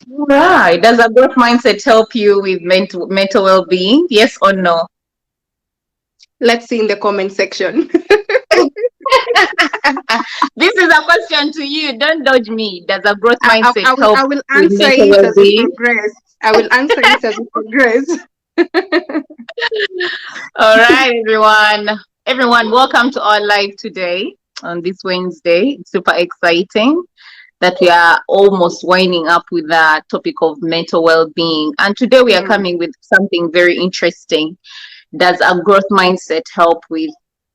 Right. Does a growth mindset help you with mental well-being? Yes or no? Let's see in the comment section. This is a question to you. Don't dodge me. Does a growth mindset I help will with answer mental it as we well-being? progress. I will answer it as we progress. All right, everyone. Everyone, welcome to our live today on this Wednesday. It's super exciting that we are almost winding up with the topic of mental well-being. And today we are Mm. coming with something very interesting. Does a growth mindset help with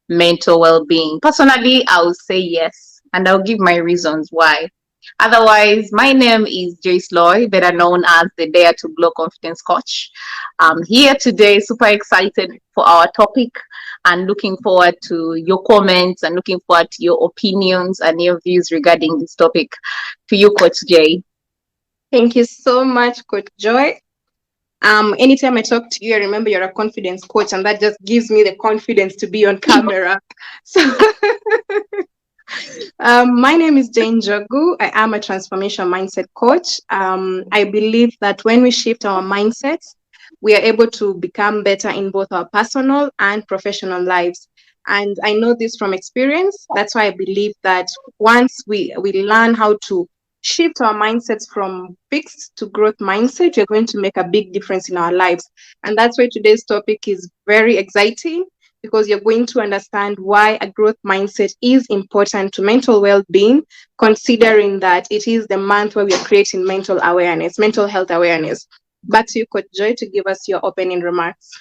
mental well-being? Personally, I will say yes, and I'll give my reasons why. Otherwise, my name is Joyceloyk, better known as the Dare to Glow Confidence Coach. I'm here today, super excited for our topic and looking forward to your comments and looking forward to your opinions and your views regarding this topic. To you, Coach Jay. Thank you so much, Coach Joy. Anytime I talk to you, I remember you're a confidence coach, and that just gives me the confidence to be on camera. So, my name is Jane Jogu. I am a transformation mindset coach. I believe that when we shift our mindsets, we are able to become better in both our personal and professional lives. And I know this from experience. That's why I believe that once we learn how to shift our mindsets from fixed to growth mindset, we're going to make a big difference in our lives. And that's why today's topic is very exciting, because you're going to understand why a growth mindset is important to mental well-being, considering that it is the month where we are creating mental health awareness. Back to you, Coach Joy, to give us your opening remarks.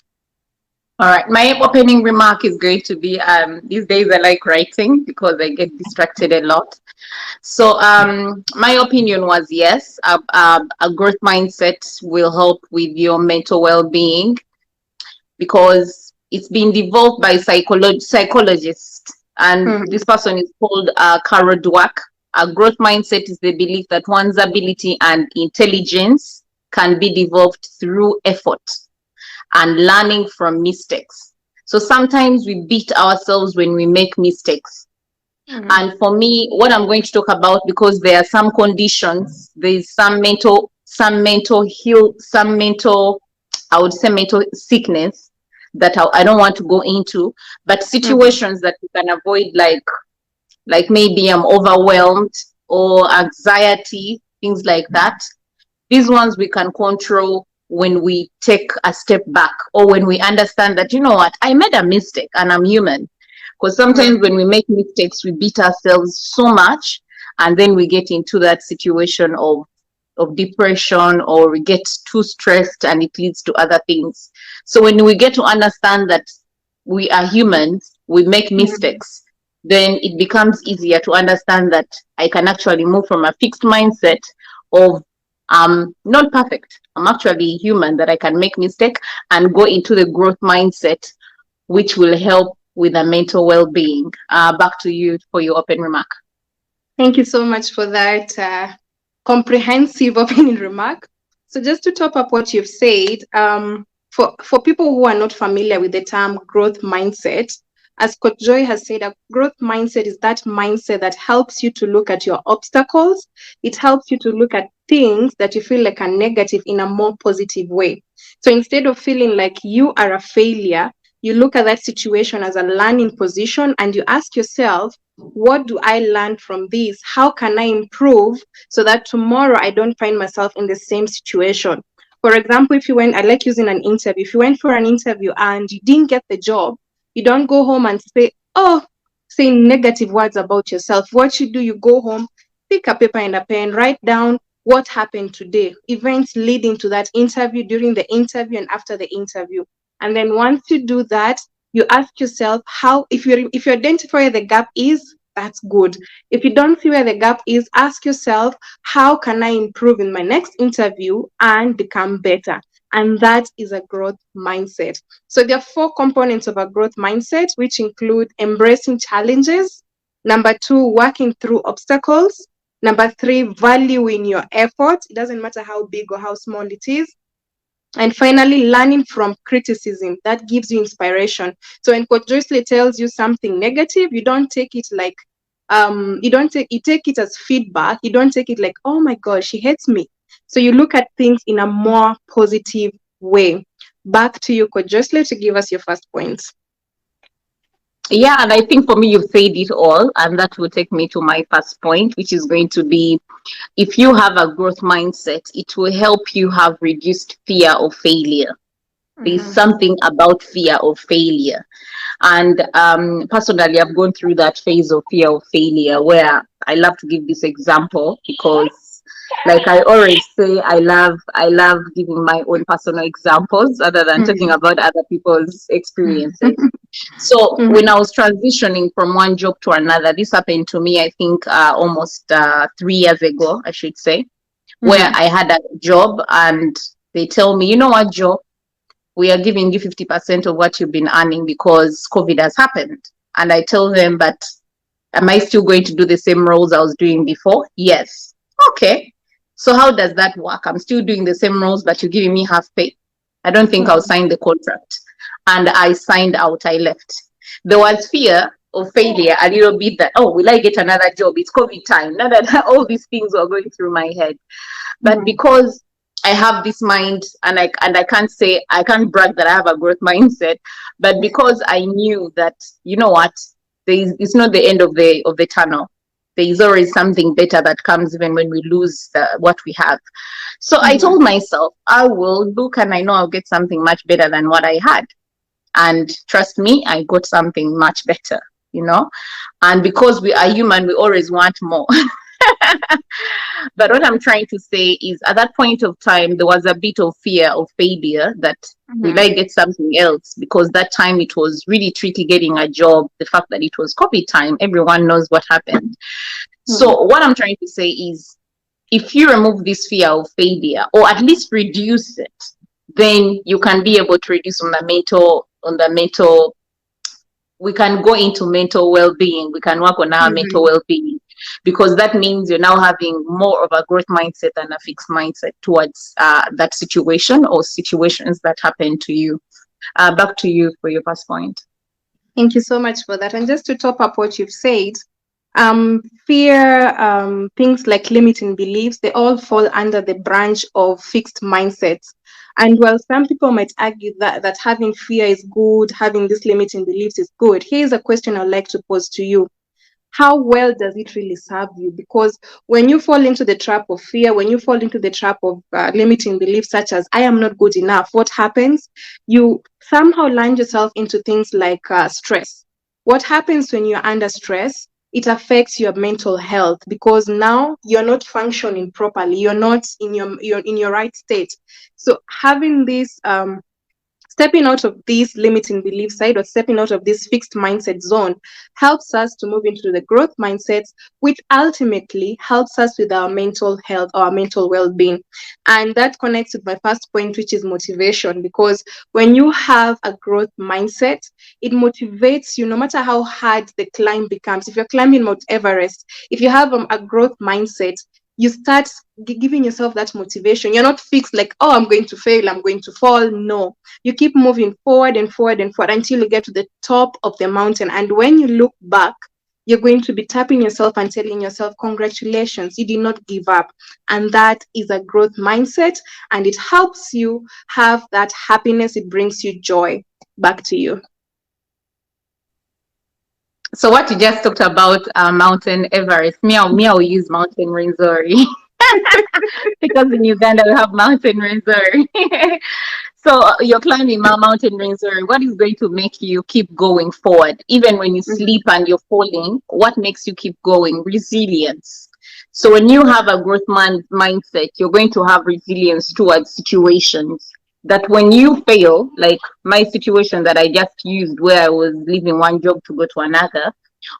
All right, my opening remark is going to be these days I like writing because I get distracted a lot. So, my opinion was yes, a growth mindset will help with your mental well being because it's been developed by psychologists, and this Mhm. person is called Carol Dweck. A growth mindset is the belief that one's ability and intelligence can be developed through effort and learning from mistakes. So sometimes we beat ourselves when we make mistakes. Mhm. And for me, what I'm going to talk about, because there are some conditions, there's some mental, I would say mental sickness that I don't want to go into, but Mhm. situations that we can avoid, like maybe I'm overwhelmed or anxiety, things like that. These ones we can control when we take a step back or when we understand that, you know what, I made a mistake and I'm human. Because sometimes Mhm. when we make mistakes, we beat ourselves so much, and then we get into that situation of depression, or we get too stressed and it leads to other things. So when we get to understand that we are humans, we make Mhm. mistakes, then it becomes easier to understand that I can actually move from a fixed mindset of not perfect. I'm actually human, that I can make mistake, and go into the growth mindset, which will help with the mental well-being. Back to you for your open remark. Thank you so much for that comprehensive opening remark. So, just to top up what you've said, for people who are not familiar with the term growth mindset, as Coach Joy has said, a growth mindset is that mindset that helps you to look at your obstacles. It helps you to look at things that you feel like are negative in a more positive way. So, instead of feeling like you are a failure, you look at that situation as a learning position and you ask yourself, what do I learn from this? How can I improve so that tomorrow I don't find myself in the same situation? For example, if you went, I like using an interview. If you went for an interview and you didn't get the job, you don't go home and say, oh, saying negative words about yourself. What you do, you go home, pick a paper and a pen, write down what happened today, events leading to that interview, during the interview, and after the interview. And then once you do that, you ask yourself how, if you identify where the gap is, that's good. If you don't see where the gap is, ask yourself, how can I improve in my next interview and become better? And that is a growth mindset. So there are four components of a growth mindset, which include embracing challenges, number two, working through obstacles, number three, valuing your effort. It doesn't matter how big or how small it is, and finally, learning from criticism. That gives you inspiration. So when Coach Joyceley tells you something negative, you don't take it like you take it as feedback. You don't take it like, oh my god, she hates me. So you look at things in a more positive way. Back to you, Coach Joyceloyk, to give us your first point. Yeah, and I think for me, you've said it all, and that will take me to my first point, which is going to be, if you have a growth mindset, it will help you have reduced fear of failure. There's Mm-hmm. something about fear of failure. And personally, I've gone through that phase of fear of failure where I love to give this example because, like I always say, I love giving my own personal examples other than talking Mm-hmm. about other people's experiences. So when I was transitioning from one job to another, this happened to me, I think, almost 3 years ago, I should say, where Mm-hmm. I had a job and they tell me, you know what, Joe, we are giving you 50% of what you've been earning because COVID has happened. And I tell them, but am I still going to do the same roles I was doing before? Yes. Okay. So how does that work? I'm still doing the same roles, but you're giving me half pay. I don't think I'll sign the contract. And I signed out, I left. There was fear of failure a little bit that, oh, will I get another job? It's COVID time. Now that all these things were going through my head. But Mm-hmm. because I have this mind, and I can't say, I can't brag that I have a growth mindset, but because I knew that, you know what, it's not the end of the tunnel. There is always something better that comes even when we lose what we have. So I Mm-hmm. told myself, I will look and I know I'll get something much better than what I had. And trust me, I got something much better, you know. And because we are human, we always want more. But what I'm trying to say is, at that point of time, there was a bit of fear of failure that will Mm-hmm. I get something else? Because that time it was really tricky getting a job. The fact that it was COVID time, everyone knows what happened. Mm-hmm. So what I'm trying to say is, if you remove this fear of failure, or at least reduce it, then you can be able to reduce on the mental, we can go into mental well-being, we can work on our mental Mm-hmm. well-being, because that means you're now having more of a growth mindset than a fixed mindset towards that situation or situations that happen to you. Back to you for your first point. Thank you so much for that. And just to top up what you've said, fear, things like limiting beliefs, they all fall under the branch of fixed mindsets. And while some people might argue that having fear is good, having these limiting beliefs is good, here's a question I'd like to pose to you. How well does it really serve you? Because when you fall into the trap of fear, when you fall into the trap of limiting beliefs such as I am not good enough, what happens? You somehow land yourself into things like stress. What happens when you're under stress? It affects your mental health because now you're not functioning properly. You're not in you're in your right state. So having this stepping out of this limiting belief side or stepping out of this fixed mindset zone helps us to move into the growth mindsets, which ultimately helps us with our mental health, our mental well-being. And that connects with my first point, which is motivation, because when you have a growth mindset, it motivates you no matter how hard the climb becomes. If you're climbing Mount Everest, if you have a growth mindset, you start giving yourself that motivation. You're not fixed like, oh, I'm going to fail, I'm going to fall. No, you keep moving forward and forward and forward until you get to the top of the mountain. And when you look back, you're going to be tapping yourself and telling yourself, congratulations, you did not give up. And that is a growth mindset. And it helps you have that happiness. It brings you joy. Back to you. So what you just talked about, Mountain Everest, me, I'll use Mountain Rwenzori. Because in Uganda we have Mountain Rwenzori. So you're climbing Mount Mountain Rwenzori. What is going to make you keep going forward? Even when you Mhm. sleep and you're falling, what makes you keep going? Resilience. So when you have a growth mindset, you're going to have resilience towards situations that when you fail, like my situation that I just used where I was leaving one job to go to another,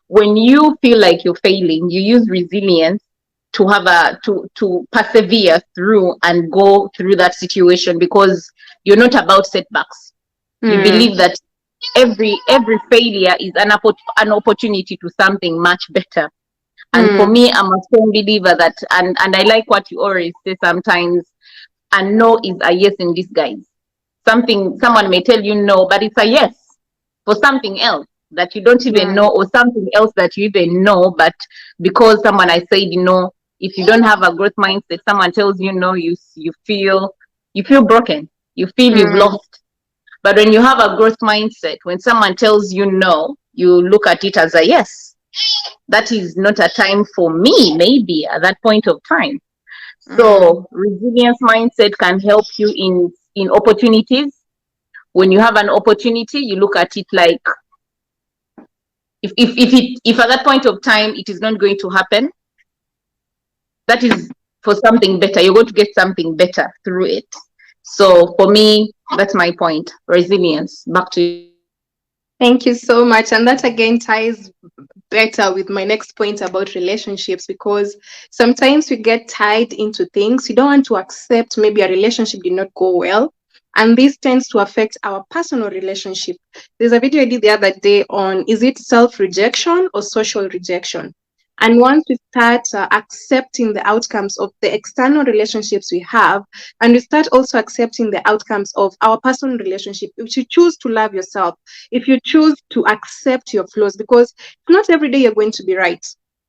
when you feel like you're failing, you use resilience to have to persevere through and go through that situation, because you're not about setbacks. You Mm, believe that every failure is an opportunity to something much better. And for mm, me, I'm a strong believer that, and I like what you always say sometimes, a no is a yes in disguise. Someone may tell you no, but it's a yes for something else. that you don't even know, or something else that you even know, but because someone has said no, if you don't have a growth mindset, someone tells you no, you feel broken, you feel you've Mm. lost. But when you have a growth mindset, when someone tells you no, you look at it as a yes. That is not a time for me, maybe at that point of time. Mm. So resilience mindset can help you in opportunities. When you have an opportunity, you look at it like, if at that point of time it is not going to happen, that is for something better. You're going to get something better through it. So for me, that's my point. Resilience. Back to you. Thank you so much. And that again ties better with my next point about relationships, because sometimes we get tied into things. We don't want to accept maybe a relationship did not go well. And this tends to affect our personal relationship. There's a video I did the other day on, is it self rejection or social rejection? And once we start accepting the outcomes of the external relationships we have, and we start also accepting the outcomes of our personal relationship, if you choose to love yourself, if you choose to accept your flaws, because not every day you're going to be right.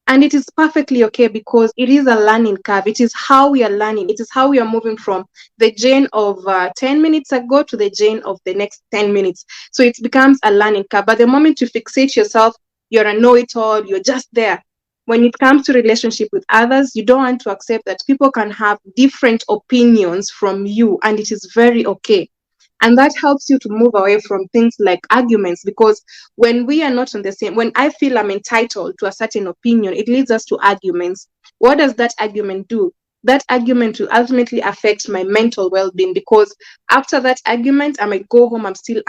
And it is perfectly okay, because it is a learning curve. It is how we are learning. It is how we are moving from the Jane of 10 minutes ago to the Jane of the next 10 minutes. So it becomes a learning curve. But the moment you fixate yourself, you're a know it all, you're just there. When it comes to relationship with others, you don't want to accept that people can have different opinions from you, and it is very okay. And that helps you to move away from things like arguments, because when we are not on the same, when I feel I'm entitled to a certain opinion, it leads us to arguments. What does that argument do? That argument will ultimately affect my mental well-being, because after that argument, I might go home, I'm still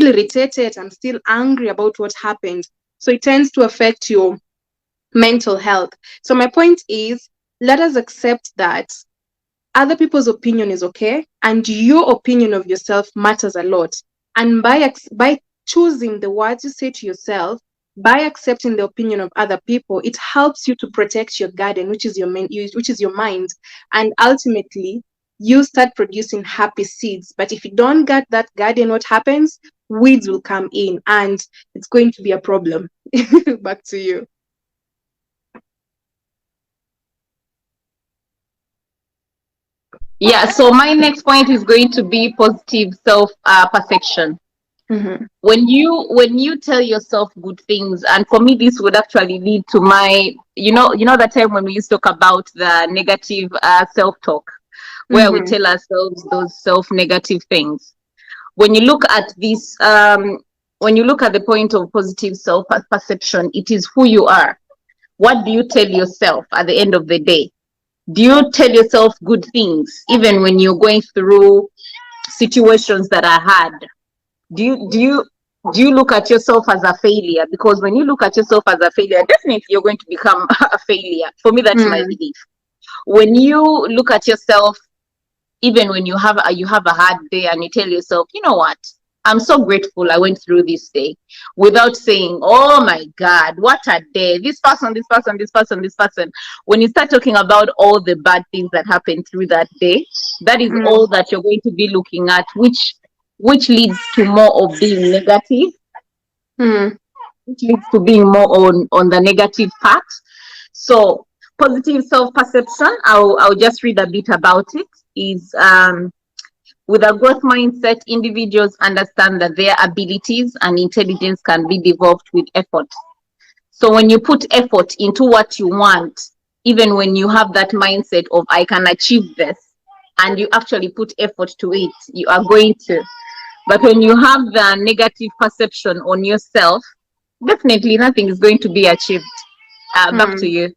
irritated, I'm still angry about what happened. So it tends to affect your mental health. So my point is, let us accept that other people's opinion is okay, and your opinion of yourself matters a lot. And by choosing the words you say to yourself, by accepting the opinion of other people, it helps you to protect your garden, which is which is your mind. And ultimately, you start producing happy seeds. But if you don't get that garden, what happens? Weeds will come in, and it's going to be a problem. Back to you. Yeah. So my next point is going to be positive self perception. Mm-hmm. When you tell yourself good things, and for me this would actually lead to my, that time when we used to talk about the negative self-talk, where we Mm-hmm. tell ourselves those self-negative things. When you look at this, when you look at the point of positive self-perception, it is who you are. What do you tell yourself at the end of the day? Do you tell yourself good things even when you're going through situations that are hard? Do you look at yourself as a failure? Because when you look at yourself as a failure, definitely you're going to become a failure. For me, that's my Mm. belief. When you look at yourself, even when you have a hard day, and you tell yourself, you know what, I'm so grateful I went through this day, without saying, oh my God, what a day, this person, this person, this person, this person. When you start talking about all the bad things that happened through that day, that is Mm. all that you're going to be looking at, which leads to more of being negative, Mm. which leads to being more on the negative part. So positive self-perception, I'll just read a bit about it. Is with a growth mindset, individuals understand that their abilities and intelligence can be developed with effort. So when you put effort into what you want, even when you have that mindset of I can achieve this, and you actually put effort to it, you are going to. But when you have the negative perception on yourself, definitely nothing is going to be achieved. Back to Mm. you.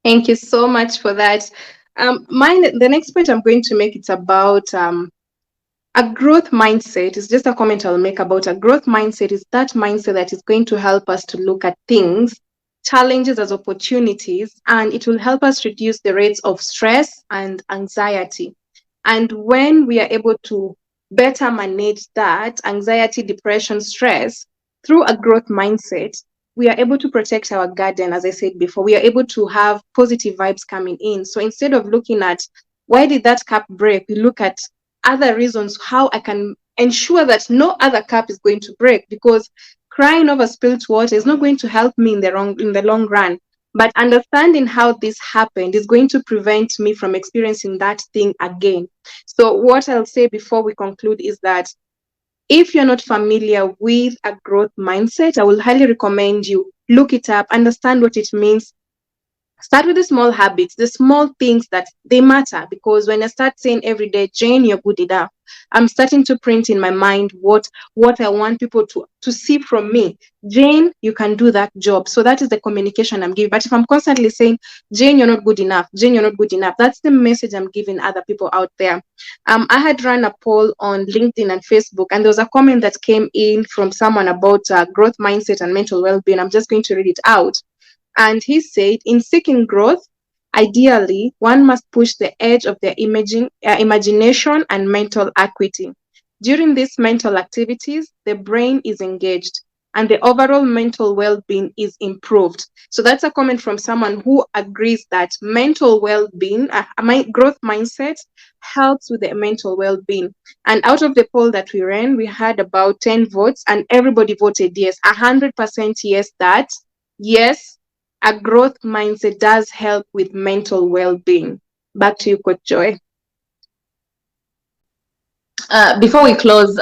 Thank you so much for that. The next point I'm going to make, it's about a growth mindset. Is just a comment I'll make about a growth mindset. Is that mindset that is going to help us to look at things, challenges as opportunities, and it will help us reduce the rates of stress and anxiety. And when we are able to better manage that anxiety, depression, stress through a growth mindset, we are able to protect our garden. As I said before, we are able to have positive vibes coming in. So instead of looking at why did that cup break, we look at other reasons how I can ensure that no other cup is going to break, because crying over spilled water is not going to help me in the long run. But understanding how this happened is going to prevent me from experiencing that thing again. So what I'll say before we conclude is that if you're not familiar with a growth mindset, I will highly recommend you look it up, understand what it means. Start with the small habits, the small things that they matter. Because when I start saying every day, Jane, you're good enough, I'm starting to print in my mind what I want people to see from me. Jane, you can do that job. So that is the communication I'm giving. But if I'm constantly saying, Jane, you're not good enough, Jane, you're not good enough, that's the message I'm giving other people out there. I had run a poll on LinkedIn and Facebook, and there was a comment that came in from someone about growth mindset and mental well-being. I'm just going to read it out. And he said, in seeking growth, ideally, one must push the edge of their imagination and mental acuity. During these mental activities, the brain is engaged and the overall mental well-being is improved. So that's a comment from someone who agrees that mental well-being, my growth mindset helps with the mental well-being. And out of the poll that we ran, we had about 10 votes and everybody voted yes, 100% yes, that yes, a growth mindset does help with mental well-being. Back to you, Coach Joy. Before we close,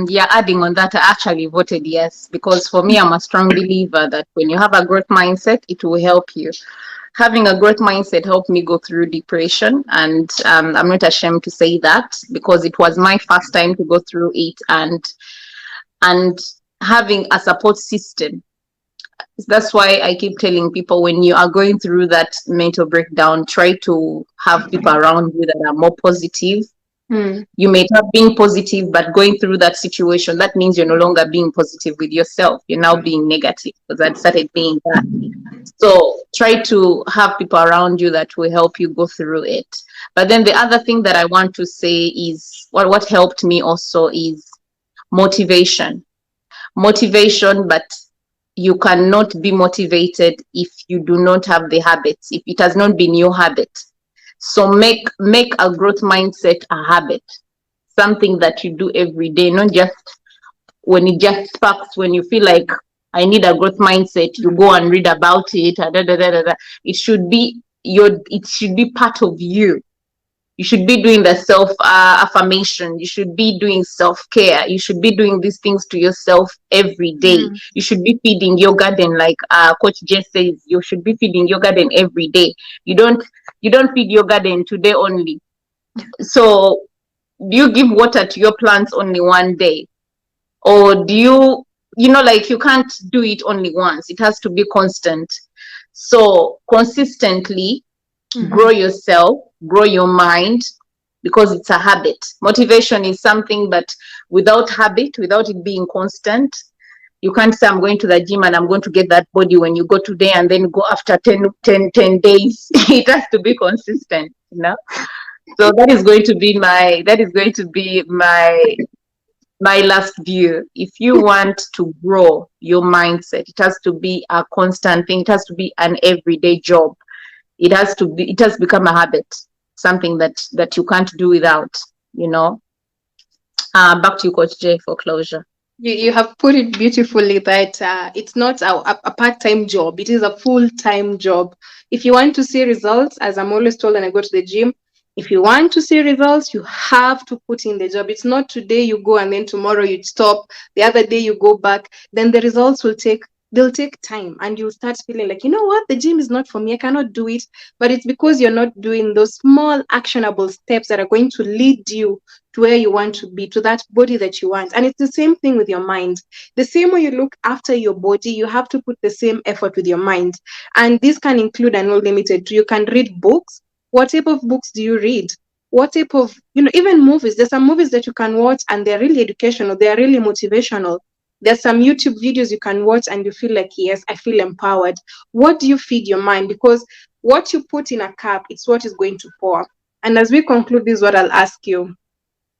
yeah, adding on that, I actually voted yes, because for me, I'm a strong believer that when you have a growth mindset, it will help you. Having a growth mindset helped me go through depression, and I'm not ashamed to say that, because it was my first time to go through it, and having a support system. That's why I keep telling people, when you are going through that mental breakdown, try to have people around you that are more positive. You may have been positive, but going through that situation, that means you're no longer being positive with yourself. You're now being negative, because I started being that. So try to have people around you that will help you go through it. But then the other thing that I want to say is what helped me also is motivation. Motivation, but you cannot be motivated if you do not have the habits, if it has not been your habit. So make a growth mindset a habit, something that you do every day, not just when it just sparks, when you feel like I need a growth mindset, you go and read about it. It should be it should be part of you. You should be doing the self affirmation. You should be doing self care. You should be doing these things to yourself every day. You should be feeding your garden, like Coach Jess says. You should be feeding your garden every day. You don't feed your garden today only. So do you give water to your plants only one day, or do like, you can't do it only once? It has to be constant. So consistently grow yourself, grow your mind, because it's a habit. Motivation is something, but without habit, without it being constant, you can't say I'm going to the gym and I'm going to get that body when you go today and then go after 10 days. It has to be consistent, So that is going to be my last view. If you want to grow your mindset, it has to be a constant thing. It has to be an everyday job. It has become a habit, something that you can't do without. Back to you, Coach J, for closure. You have put it beautifully that it's not a part-time job, it is a full-time job. If you want to see results, as I'm always told when I go to the gym, if you want to see results, you have to put in the job. It's not today you go and then tomorrow you stop, the other day you go back, then the results they'll take time, and you'll start feeling like, you know what, the gym is not for me, I cannot do it. But it's because you're not doing those small actionable steps that are going to lead you to where you want to be, to that body that you want. And it's the same thing with your mind. The same way you look after your body, you have to put the same effort with your mind. And this can include, and not limited to, you can read books. What type of books do you read? What type of, even movies? There's some movies that you can watch and they're really educational, they're really motivational. There's some YouTube videos you can watch and you feel like, yes, I feel empowered. What do you feed your mind? Because what you put in a cup, it's what is going to pour. And as we conclude, this is what I'll ask you.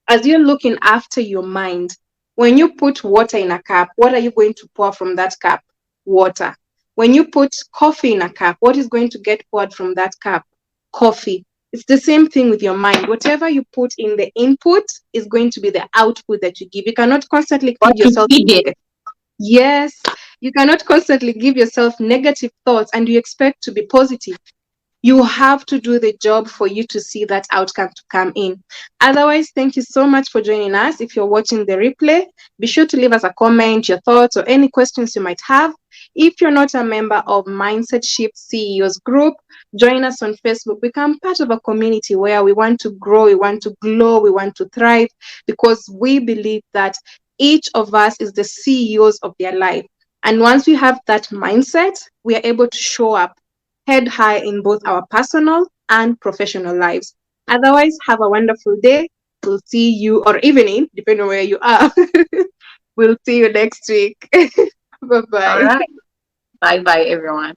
As you're looking after your mind, when you put water in a cup, what are you going to pour from that cup? Water. When you put coffee in a cup, what is going to get poured from that cup? Coffee. It's the same thing with your mind. Whatever you put in the input is going to be the output that you give. You cannot constantly What feed you yourself feed it. negative. Yes, you cannot constantly give yourself negative thoughts and you expect to be positive. You have to do the job for you to see that outcome to come in. Otherwise, thank you so much for joining us. If you're watching the replay, be sure to leave us a comment, your thoughts, or any questions you might have. If you're not a member of Mindset Shift CEOs group, join us on Facebook. Become part of a community where we want to grow, we want to glow, we want to thrive, because we believe that each of us is the CEOs of their life. And once we have that mindset, we are able to show up head high in both our personal and professional lives. Otherwise, have a wonderful day. We'll see you, or evening, depending on where you are. We'll see you next week. Bye All bye. right. Bye bye, everyone.